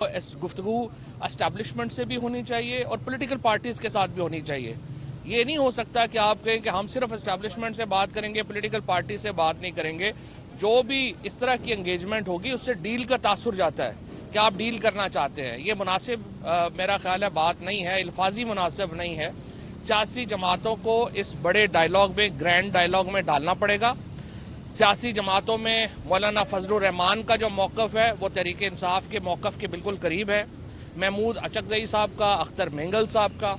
اس گفتگو اسٹیبلشمنٹ سے بھی ہونی چاہیے اور پولیٹیکل پارٹیز کے ساتھ بھی ہونی چاہیے. یہ نہیں ہو سکتا کہ آپ کہیں کہ ہم صرف اسٹیبلشمنٹ سے بات کریں گے, پولیٹیکل پارٹی سے بات نہیں کریں گے. جو بھی اس طرح کی انگیجمنٹ ہوگی اس سے ڈیل کا تاثر جاتا ہے کہ آپ ڈیل کرنا چاہتے ہیں. یہ مناسب میرا خیال ہے بات نہیں ہے, الفاظی مناسب نہیں ہے. سیاسی جماعتوں کو اس بڑے ڈائلاگ میں, گرینڈ ڈائلاگ میں ڈالنا پڑے گا. سیاسی جماعتوں میں مولانا فضل الرحمان کا جو موقف ہے وہ تحریک انصاف کے موقف کے بالکل قریب ہے. محمود اچکزئی صاحب کا, اختر مینگل صاحب کا,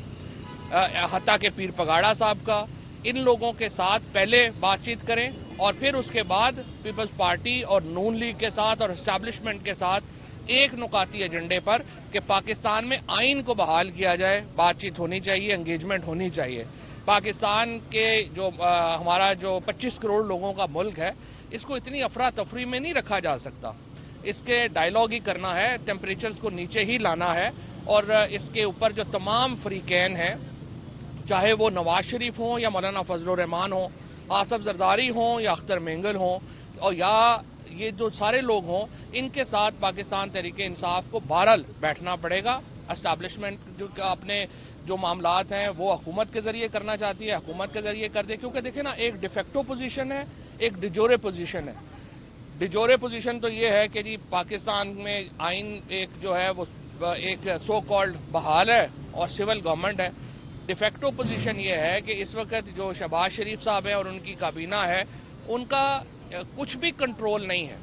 حتیٰ کہ پیر پگاڑا صاحب کا, ان لوگوں کے ساتھ پہلے بات چیت کریں اور پھر اس کے بعد پیپلز پارٹی اور نون لیگ کے ساتھ اور اسٹیبلشمنٹ کے ساتھ ایک نکاتی ایجنڈے پر کہ پاکستان میں آئین کو بحال کیا جائے, بات چیت ہونی چاہیے, انگیجمنٹ ہونی چاہیے. پاکستان کے جو ہمارا جو 25 کروڑ لوگوں کا ملک ہے, اس کو اتنی افراتفری میں نہیں رکھا جا سکتا. اس کے ڈائلاگ ہی کرنا ہے, ٹیمپریچرز کو نیچے ہی لانا ہے اور اس کے اوپر جو تمام فریقین ہیں, چاہے وہ نواز شریف ہوں یا مولانا فضل الرحمان ہوں, آصف زرداری ہوں یا اختر مینگل ہوں, اور یا یہ جو سارے لوگ ہوں, ان کے ساتھ پاکستان تحریک انصاف کو بہرحال بیٹھنا پڑے گا. اسٹیبلشمنٹ جو اپنے جو معاملات ہیں وہ حکومت کے ذریعے کرنا چاہتی ہے, حکومت کے ذریعے کر دے. کیونکہ دیکھیں نا, ایک ڈیفیکٹو پوزیشن ہے, ایک ڈیجورے پوزیشن ہے. ڈیجورے پوزیشن تو یہ ہے کہ جی پاکستان میں آئین ایک جو ہے وہ ایک سو کالڈ بحال ہے اور سول گورنمنٹ ہے. ڈیفیکٹو پوزیشن یہ ہے کہ اس وقت جو شہباز شریف صاحب ہیں اور ان کی کابینہ ہے, ان کا کچھ بھی کنٹرول نہیں ہے.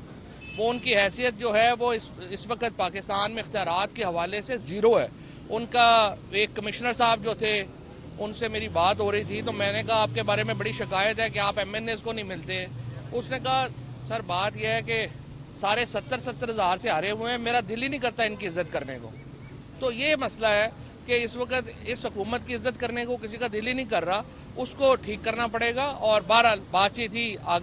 وہ ان کی حیثیت جو ہے وہ اس وقت پاکستان میں اختیارات کے حوالے سے زیرو ہے. ان کا ایک کمشنر صاحب جو تھے, ان سے میری بات ہو رہی تھی تو میں نے کہا آپ کے بارے میں بڑی شکایت ہے کہ آپ ایم این ایز کو نہیں ملتے. اس نے کہا سر بات یہ ہے کہ سارے 70 ہزار سے ہارے ہوئے ہیں, میرا دل ہی نہیں کرتا ان کی عزت کرنے کو. تو یہ مسئلہ ہے کہ اس وقت اس حکومت کی عزت کرنے کو کسی کا دل ہی نہیں کر رہا, اس کو ٹھیک کرنا پڑے گا. اور بہرحال بات چیت ہی آگے